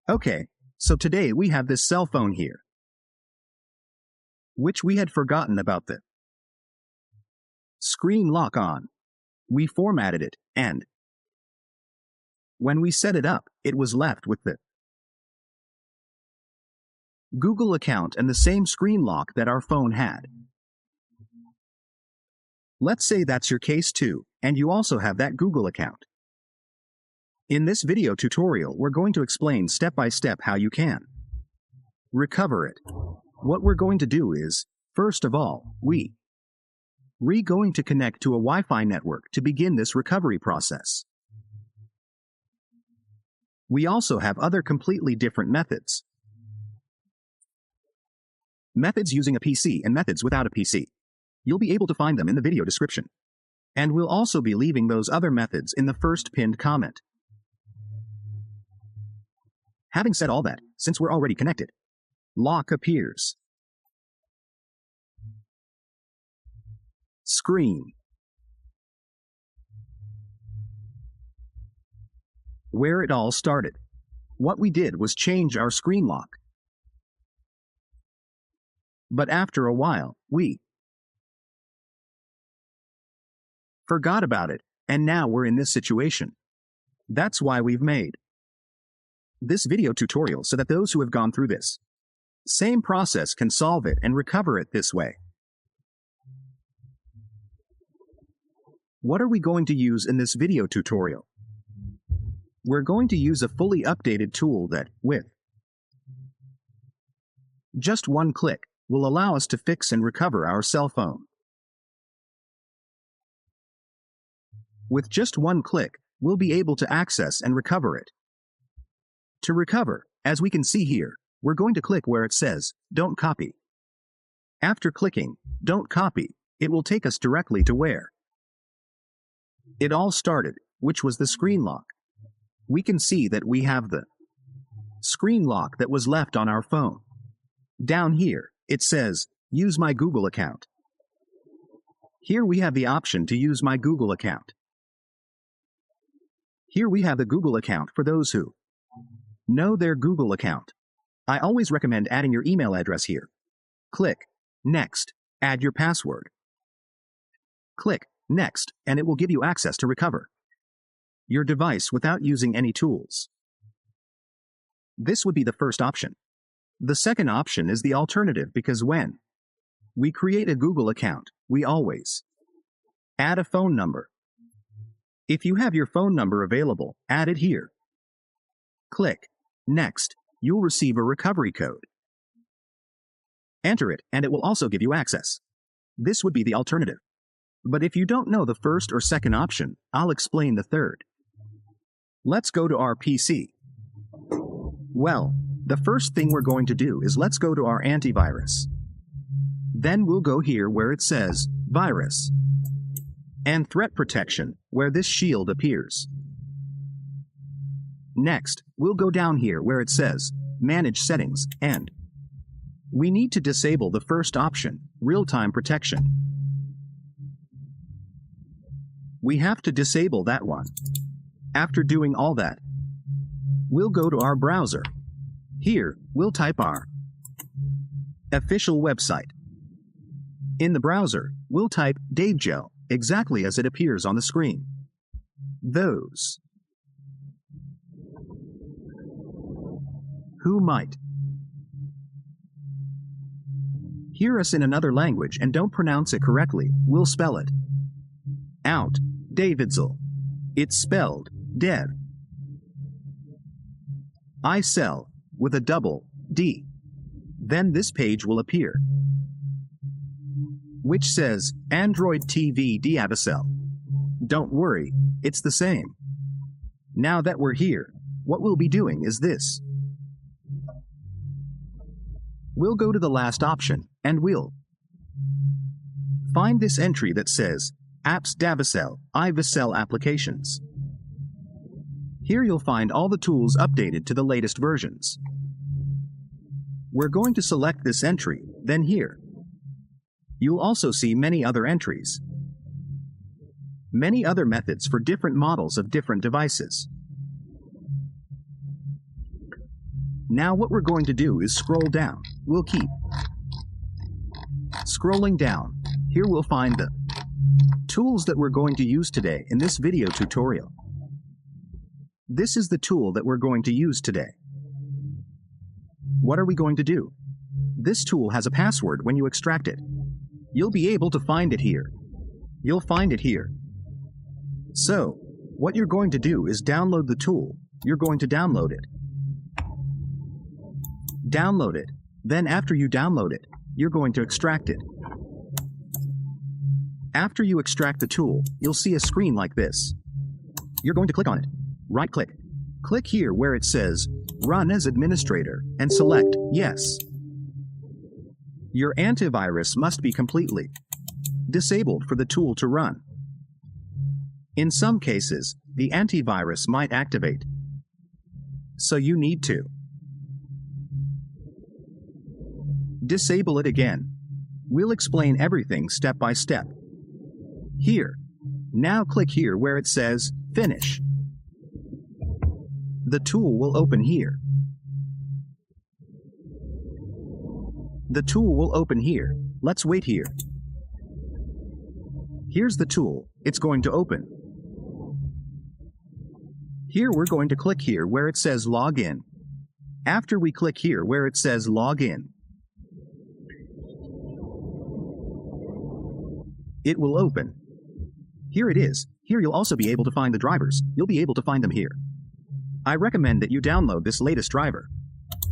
Okay, so today we have this cell phone here, which we had forgotten about the screen lock on. We formatted it, and when we set it up, it was left with the Google account and the same screen lock that our phone had. Let's say that's your case too, and you also have that Google account. In this video tutorial, we're going to explain step by step how you can recover it. What we're going to do is, first of all, we're going to connect to a Wi-Fi network to begin this recovery process. We also have other completely different methods. Methods using a PC and methods without a PC. You'll be able to find them in the video description. And we'll also be leaving those other methods in the first pinned comment. Having said all that, since we're already connected, lock appears. Screen. Where it all started. What we did was change our screen lock. But after a while, we forgot about it, and now we're in this situation. That's why we've made this video tutorial so that those who have gone through this same process can solve it and recover it this way. What are we going to use in this video tutorial? We're going to use a fully updated tool that, with just one click, will allow us to fix and recover our cell phone. With just one click, we'll be able to access and recover it. To recover, as we can see here, we're going to click where it says, Don't Copy. After clicking, Don't Copy, it will take us directly to where it all started, which was the screen lock. We can see that we have the screen lock that was left on our phone. Down here, it says, Use my Google account. Here we have the option to use my Google account. Here we have the Google account for those who know their Google account. I always recommend adding your email address here. Click Next, add your password. Click Next, and it will give you access to recover your device without using any tools. This would be the first option. The second option is the alternative because when we create a Google account, we always add a phone number. If you have your phone number available, add it here. Click Next. You'll receive a recovery code. Enter it, and it will also give you access. This would be the alternative. But if you don't know the first or second option, I'll explain the third. Let's go to our PC. Well, the first thing we're going to do is let's go to our antivirus. Then we'll go here where it says Virus and Threat Protection, where this shield appears. Next, we'll go down here where it says Manage Settings, and we need to disable the first option, Real-Time Protection. We have to disable that one. After doing all that, we'll go to our browser. Here, we'll type our official website. In the browser, we'll type DaveGel, exactly as it appears on the screen. Those who might hear us in another language and don't pronounce it correctly, we'll spell it out. Davidzil. It's spelled Dev. I sell with a double D. Then this page will appear, which says Android TV Diavicel. Don't worry, it's the same. Now that we're here, what we'll be doing is this. We'll go to the last option, and we'll find this entry that says Apps Davicel, iVicel Applications. Here you'll find all the tools updated to the latest versions. We're going to select this entry, then here. You'll also see many other entries. Many other methods for different models of different devices. Now what we're going to do is scroll down. We'll keep scrolling down. Here we'll find the tools that we're going to use today in this video tutorial. This is the tool that we're going to use today. What are we going to do? This tool has a password when you extract it. You'll be able to find it here. You'll find it here. So, what you're going to do is download the tool. You're going to download it. Download it. Then after you download it, you're going to extract it. After you extract the tool, you'll see a screen like this. You're going to click on it. Right-click. Click here where it says, Run as Administrator, and select Yes. Your antivirus must be completely disabled for the tool to run. In some cases, the antivirus might activate, so you need to disable it again. We'll explain everything step by step. Here. Now click here where it says Finish. The tool will open here. The tool will open here. Let's wait here. Here's the tool. It's going to open. Here we're going to click here where it says Login. After we click here where it says Login, it will open. Here it is. Here you'll also be able to find the drivers. You'll be able to find them here. I recommend that you download this latest driver.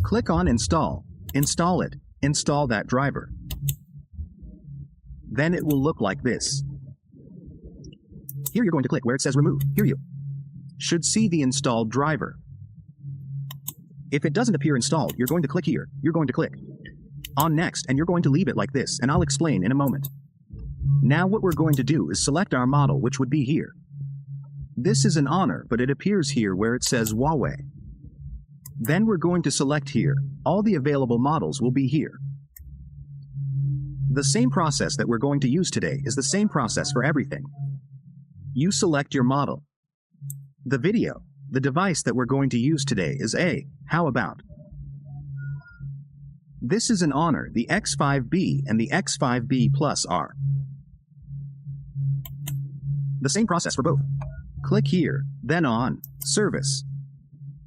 Click on Install. Install it. Install that driver. Then it will look like this. Here you're going to click where it says Remove. Here you should see the installed driver. If it doesn't appear installed, you're going to click here. You're going to click on Next, and you're going to leave it like this, and I'll explain in a moment. Now what we're going to do is select our model, which would be here. This is an Honor, but it appears here where it says Huawei. Then we're going to select here. All the available models will be here. The same process that we're going to use today is the same process for everything. You select your model. The device that we're going to use today is how about? This is an Honor, the X5B and the X5B Plus R. The same process for both. Click here, then on Service.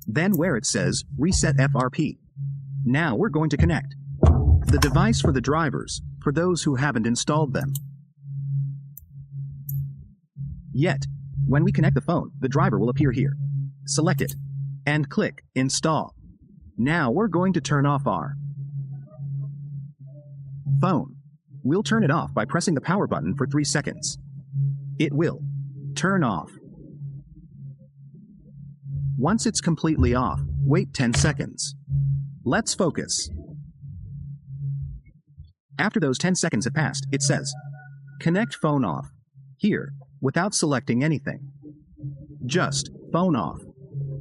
Then where it says Reset FRP. Now we're going to connect the device for the drivers, for those who haven't installed them yet. When we connect the phone, the driver will appear here. Select it and click Install. Now we're going to turn off our phone. We'll turn it off by pressing the power button for 3 seconds. It will turn off. Once it's completely off, wait 10 seconds. Let's focus. After those 10 seconds have passed, it says, Connect phone off. Here, without selecting anything. Just, phone off.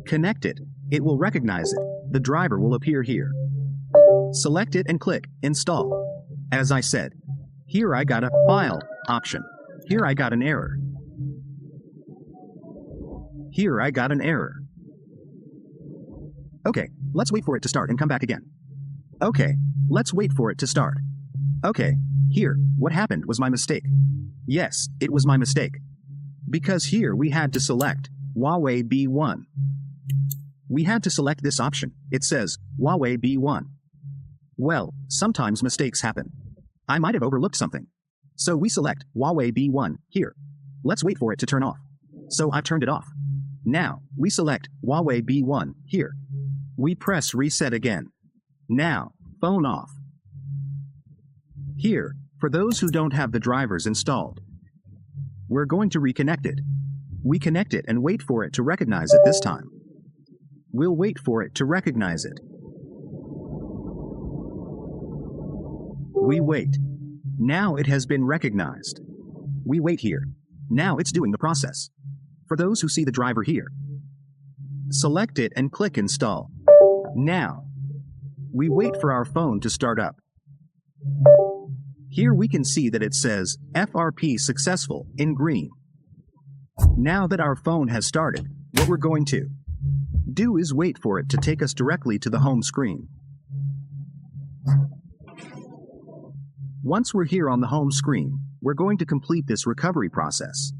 Connect it. It will recognize it. The driver will appear here. Select it and click Install. As I said, here I got a File option. Here I got an error. Here I got an error. Okay, let's wait for it to start and come back again. Okay, let's wait for it to start. Okay, here, what happened was my mistake. Yes, it was my mistake. Because here we had to select Huawei B1. We had to select this option. It says Huawei B1. Well, sometimes mistakes happen. I might have overlooked something. So we select Huawei B1 here. Let's wait for it to turn off. So I've turned it off. Now, we select Huawei B1 here. We press Reset again. Now, phone off. Here, for those who don't have the drivers installed, we're going to reconnect it. We connect it and wait for it to recognize it this time. We'll wait for it to recognize it. We wait. Now it has been recognized. We wait here. Now it's doing the process. For those who see the driver here, select it and click Install. Now, we wait for our phone to start up. Here we can see that it says FRP successful in green. Now that our phone has started, what we're going to do is wait for it to take us directly to the home screen. Once we're here on the home screen, we're going to complete this recovery process.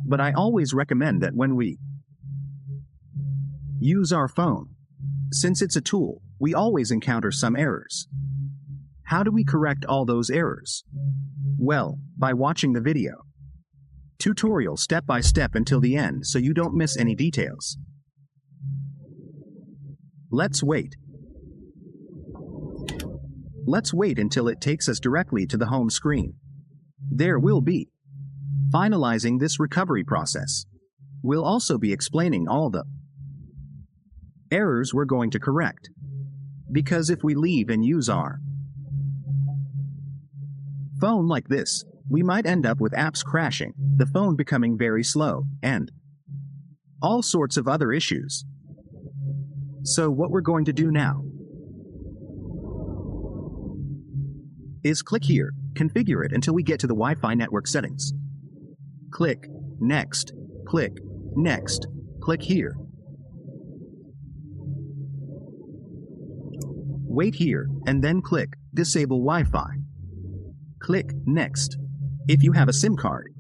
But I always recommend that when we use our phone, since it's a tool, we always encounter some errors. How do we correct all those errors? Well, by watching the video tutorial step by step until the end so you don't miss any details. Let's wait. Let's wait until it takes us directly to the home screen. There we'll be finalizing this recovery process. We'll also be explaining all the errors we're going to correct. Because if we leave and use our phone like this, we might end up with apps crashing, the phone becoming very slow, and all sorts of other issues. So what we're going to do now is click here, configure it until we get to the Wi-Fi network settings. Click Next, click Next, click here. Wait here, and then click Disable Wi-Fi. Click Next. If you have a SIM card,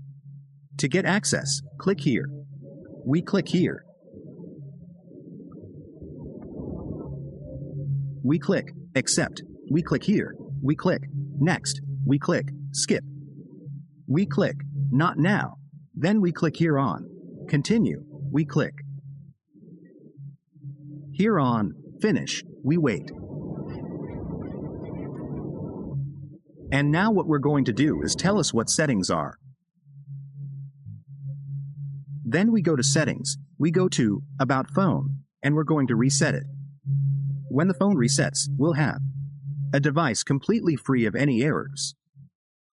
to get access, click here. We click here. We click Accept. We click here. We click Next. We click Skip. We click Not Now. Then we click here on Continue. We click here on Finish. We wait. And now what we're going to do is tell us what settings are. Then we go to Settings, we go to About Phone, and we're going to reset it. When the phone resets, we'll have a device completely free of any errors.